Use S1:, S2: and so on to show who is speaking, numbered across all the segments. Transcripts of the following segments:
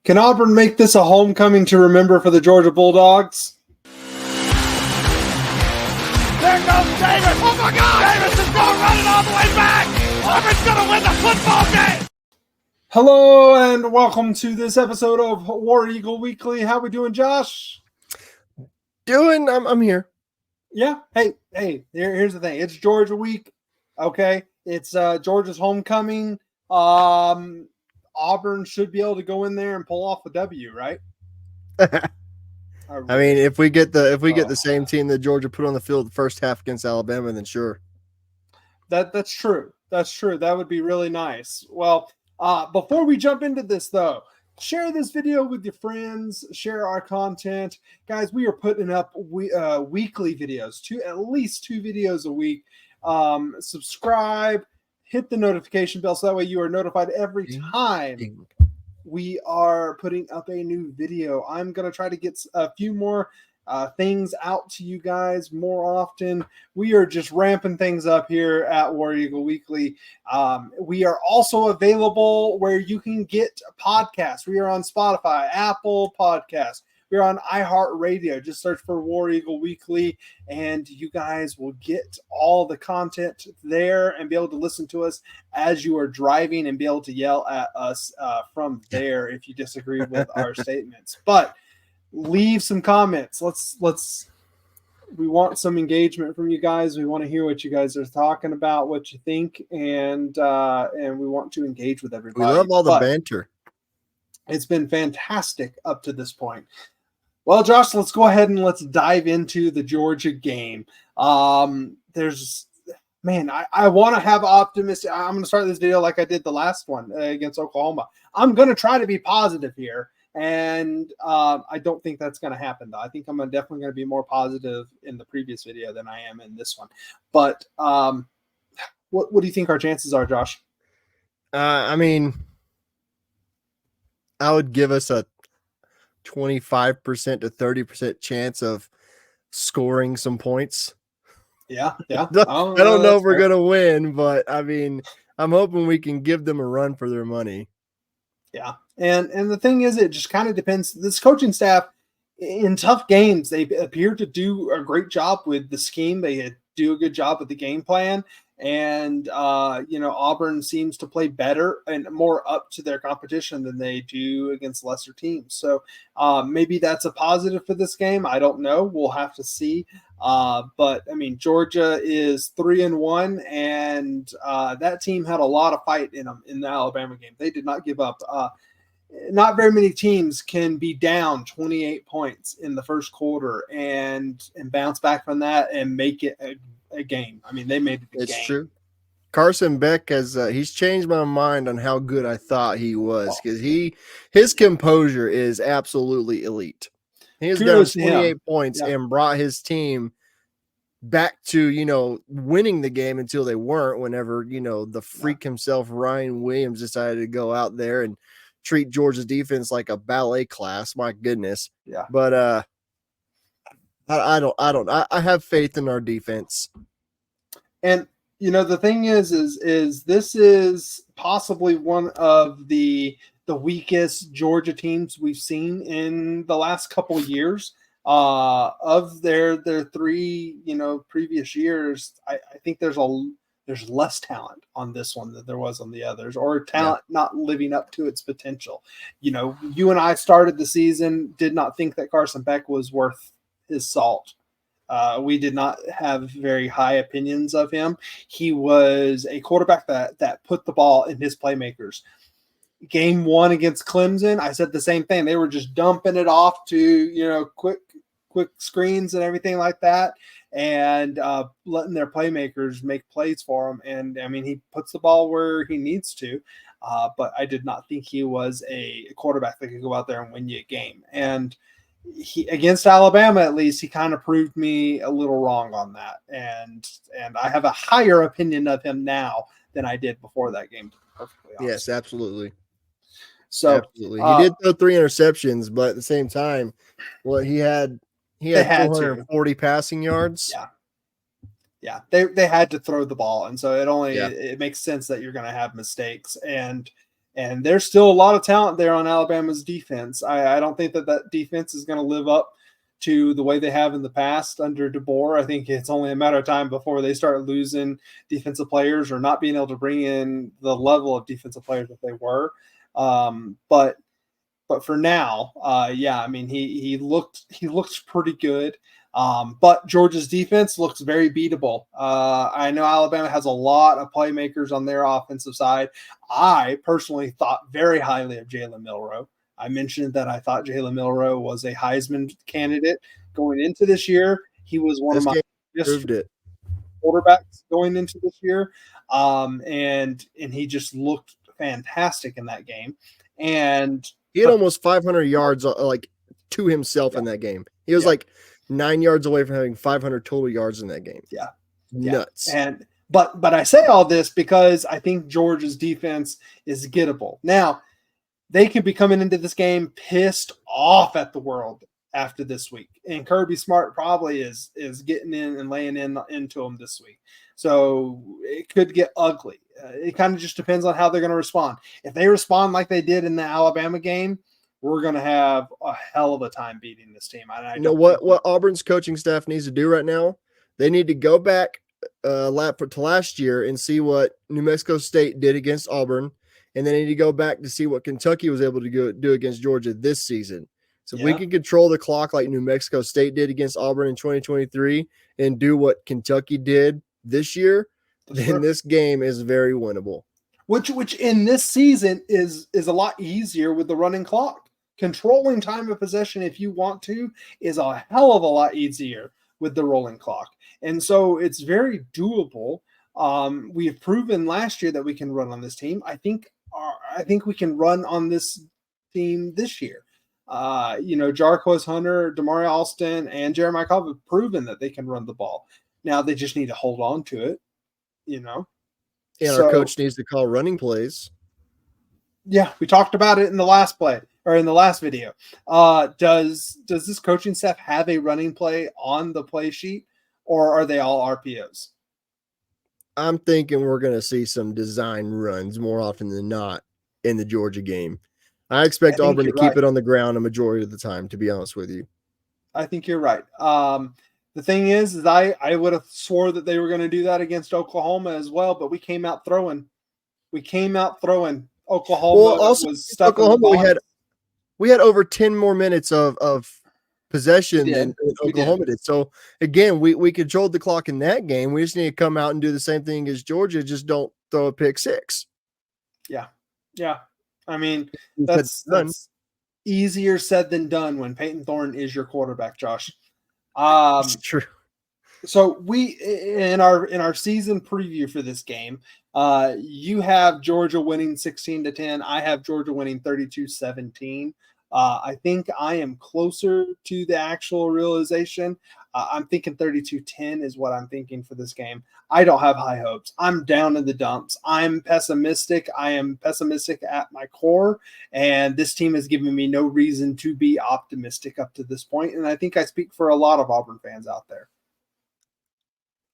S1: Can Auburn make this a homecoming to remember for the Georgia Bulldogs?
S2: There goes Davis. Oh, my God. Davis is going running all the way back. Auburn's going to win the football game.
S1: Hello, and welcome to this episode of War Eagle Weekly. How we doing, Josh?
S3: I'm here.
S1: Yeah. Hey, here's the thing. It's Georgia week, okay? It's Georgia's homecoming. Auburn should be able to go in there and pull off a W, right?
S3: I mean, if we get the same team that Georgia put on the field the first half against Alabama, then sure.
S1: That's true. That's true. That would be really nice. Well, before we jump into this, though, share this video with your friends. Share our content, guys. We are putting up weekly videos, at least two videos a week. Subscribe, hit the notification bell so that way you are notified every time we are putting up a new video. I'm going to try to get a few more things out to you guys more often. We are just ramping things up here at War Eagle Weekly. We are also available where you can get podcasts. We are on Spotify, Apple Podcasts. We're on iHeartRadio. Just search for War Eagle Weekly, and you guys will get all the content there and be able to listen to us as you are driving and be able to yell at us from there if you disagree with our statements. But leave some comments. We want some engagement from you guys. We want to hear what you guys are talking about, what you think, and we want to engage with everybody.
S3: We love all the banter.
S1: It's been fantastic up to this point. Well, Josh, let's go ahead and let's dive into the Georgia game. I want to have optimistic. I'm going to start this video like I did the last one against Oklahoma. I'm going to try to be positive here, and I don't think that's going to happen, though. I think I'm definitely going to be more positive in the previous video than I am in this one. But what do you think our chances are, Josh?
S3: I mean, I would give us a 25% to 30% chance of scoring some points.
S1: Yeah.
S3: I don't know if we're going to win, but I mean, I'm hoping we can give them a run for their money.
S1: Yeah. And the thing is, it just kind of depends. This coaching staff in tough games, they appear to do a great job with the scheme. They do a good job with the game plan. And, Auburn seems to play better and more up to their competition than they do against lesser teams. So maybe that's a positive for this game. I don't know. We'll have to see. But, I mean, Georgia is 3-1, and that team had a lot of fight in them in the Alabama game. They did not give up. Not very many teams can be down 28 points in the first quarter and bounce back from that and make it a game. I mean, they made it a game.
S3: It's true. Carson Beck he's changed my mind on how good I thought he was, because his composure is absolutely elite. He has gotten 28 points and brought his team back to, winning the game until they weren't, whenever, the freak himself, Ryan Williams, decided to go out there and treat Georgia's defense like a ballet class. My goodness.
S1: Yeah.
S3: But I have faith in our defense.
S1: And the thing is this is possibly one of the weakest Georgia teams we've seen in the last couple of years. Of their three, previous years, I think there's less talent on this one than there was on the others, or talent not living up to its potential. You and I started the season, did not think that Carson Beck was worth his salt. We did not have very high opinions of him. He was a quarterback that put the ball in his playmakers. Game 1 against Clemson, I said the same thing. They were just dumping it off to, quick screens and everything like that, and letting their playmakers make plays for him. And, I mean, he puts the ball where he needs to, but I did not think he was a quarterback that could go out there and win you a game. And he, against Alabama, at least, he kind of proved me a little wrong on that. And I have a higher opinion of him now than I did before that game, to be perfectly honest.
S3: Yes, absolutely.
S1: So
S3: absolutely. He did throw 3 interceptions, but at the same time, he had 440 passing yards.
S1: Yeah. They had to throw the ball. And so it makes sense that you're going to have mistakes. And And there's still a lot of talent there on Alabama's defense. I don't think that defense is going to live up to the way they have in the past under DeBoer. I think it's only a matter of time before they start losing defensive players or not being able to bring in the level of defensive players that they were. But for now, I mean, he looked pretty good. But Georgia's defense looks very beatable. I know Alabama has a lot of playmakers on their offensive side. I personally thought very highly of Jalen Milroe. I mentioned that I thought Jalen Milroe was a Heisman candidate going into this year. He was one of my best quarterbacks going into this year. And he just looked fantastic in that game. And
S3: he had almost 500 yards to himself in that game. He was 9 yards away from having 500 total yards in that game.
S1: Yeah.
S3: Nuts.
S1: And but I say all this because I think Georgia's defense is gettable. Now, they could be coming into this game pissed off at the world after this week. And Kirby Smart probably is getting in and laying into them this week. So it could get ugly. It kind of just depends on how they're going to respond. If they respond like they did in the Alabama game, we're going to have a hell of a time beating this team. You know
S3: what Auburn's coaching staff needs to do right now? They need to go back to last year and see what New Mexico State did against Auburn. And then they need to go back to see what Kentucky was able to do against Georgia this season. So if we can control the clock like New Mexico State did against Auburn in 2023 and do what Kentucky did this year, then this game is very winnable.
S1: Which in this season is a lot easier with the running clock. Controlling time of possession, if you want to, is a hell of a lot easier with the rolling clock. And so it's very doable. We have proven last year that we can run on this team. I think we can run on this team this year. Jarquez Hunter, Damari Alston, and Jeremiah Cobb have proven that they can run the ball. Now they just need to hold on to it,
S3: And our coach needs to call running plays.
S1: Yeah, we talked about it in the last video. Does this coaching staff have a running play on the play sheet, or are they all RPOs?
S3: I'm thinking we're going to see some design runs more often than not in the Georgia game. I expect Auburn to keep it on the ground a majority of the time, to be honest with you.
S1: I think you're right. The thing is I would have swore that they were going to do that against Oklahoma as well, but we came out throwing. Oklahoma was stuck.
S3: Oklahoma, we had over 10 more minutes of possession than Oklahoma did. So again, we controlled the clock in that game. We just need to come out and do the same thing as Georgia. Just don't throw a pick six.
S1: Yeah. I mean, that's easier said than done when Peyton Thorne is your quarterback, Josh.
S3: It's true.
S1: So we in our season preview for this game, you have Georgia winning 16-10. I have Georgia winning 32-17. I think I am closer to the actual realization. I'm thinking 32-10 is what I'm thinking for this game. I don't have high hopes. I'm down in the dumps. I'm pessimistic. I am pessimistic at my core, and this team has given me no reason to be optimistic up to this point, and I think I speak for a lot of Auburn fans out there.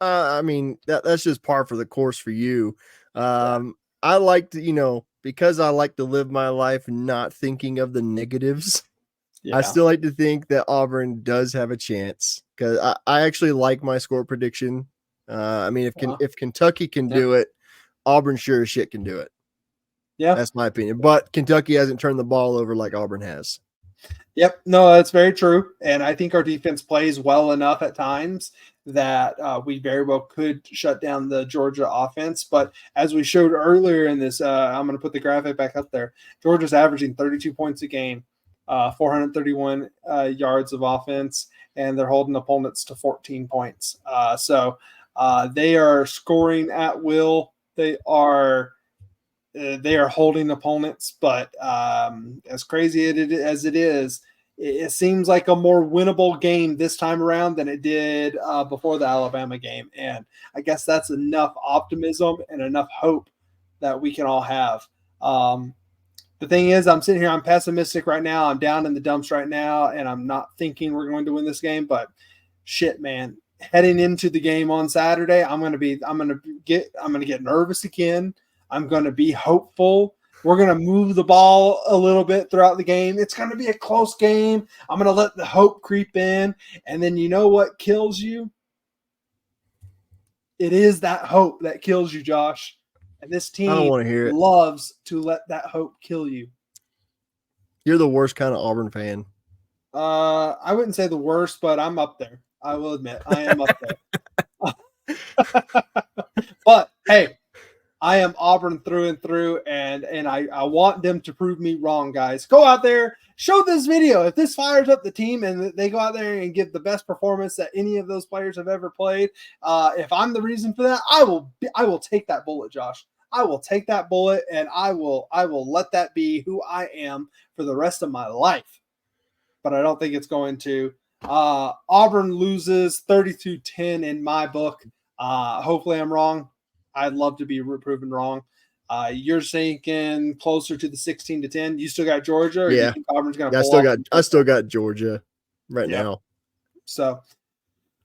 S3: I mean, that's just par for the course for you. I like to, because I like to live my life not thinking of the negatives. Yeah. I still like to think that Auburn does have a chance because I actually like my score prediction. I mean, if Kentucky can do it, Auburn sure as shit can do it. Yeah, that's my opinion. But Kentucky hasn't turned the ball over like Auburn has.
S1: Yep, no, that's very true. And I think our defense plays well enough at times that we very well could shut down the Georgia offense. But as we showed earlier in this, I'm going to put the graphic back up there. Georgia's averaging 32 points a game, 431 yards of offense, and they're holding opponents to 14 points. So they are scoring at will. They are holding opponents, but as crazy as it is, it seems like a more winnable game this time around than it did before the Alabama game. And I guess that's enough optimism and enough hope that we can all have. The thing is, I'm sitting here, I'm pessimistic right now. I'm down in the dumps right now, and I'm not thinking we're going to win this game, but shit, man. Heading into the game on Saturday, I'm going to get nervous again. I'm going to be hopeful We're going to move the ball a little bit throughout the game. It's going to be a close game. I'm going to let the hope creep in. And then you know what kills you? It is that hope that kills you, Josh. And this
S3: I don't
S1: team
S3: want to hear it.
S1: loves to let that hope kill you.
S3: You're the worst kind of Auburn fan.
S1: I wouldn't say the worst, but I'm up there. I will admit I am up there. But hey, I am Auburn through and through, and I want them to prove me wrong, guys. Go out there, show this video. If this fires up the team and they go out there and give the best performance that any of those players have ever played, if I'm the reason for that, I will take that bullet, Josh. I will take that bullet, and I will let that be who I am for the rest of my life. But I don't think it's going to. Auburn loses 32-10 in my book. Hopefully I'm wrong. I'd love to be proven wrong. You're thinking closer to the 16-10. You still got Georgia, or
S3: Yeah.
S1: you think Auburn's going to?
S3: I still got Georgia right now.
S1: So,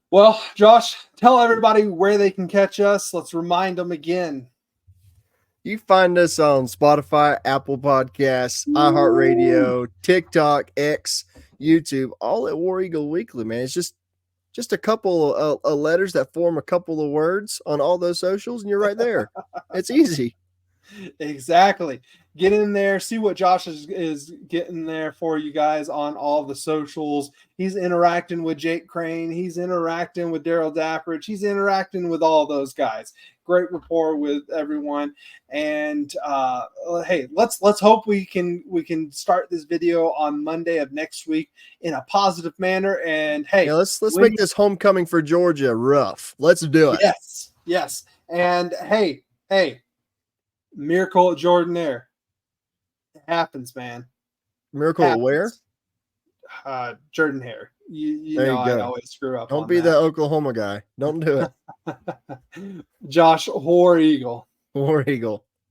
S1: well, Josh, tell everybody where they can catch us. Let's remind them again.
S3: You find us on Spotify, Apple Podcasts, iHeartRadio, TikTok, X, YouTube, all at War Eagle Weekly, man. It's just a couple of letters that form a couple of words on all those socials, and you're right there. It's easy.
S1: Exactly. Get in there, see what Josh is getting there for you guys on all the socials. He's interacting with Jake Crane. He's interacting with Daryl Dappert. He's interacting with all those guys. Great rapport with everyone. And hey, let's hope we can start this video on Monday of next week in a positive manner. And hey,
S3: yeah, let's make this homecoming for Georgia rough. Let's do it.
S1: Yes. And hey, miracle at Jordan-Hare. It happens, man.
S3: Miracle where?
S1: Jordan-Hare. You
S3: there
S1: know
S3: you go.
S1: I always screw up.
S3: Don't be that Oklahoma guy. Don't do it.
S1: Josh, War Eagle.
S3: War Eagle.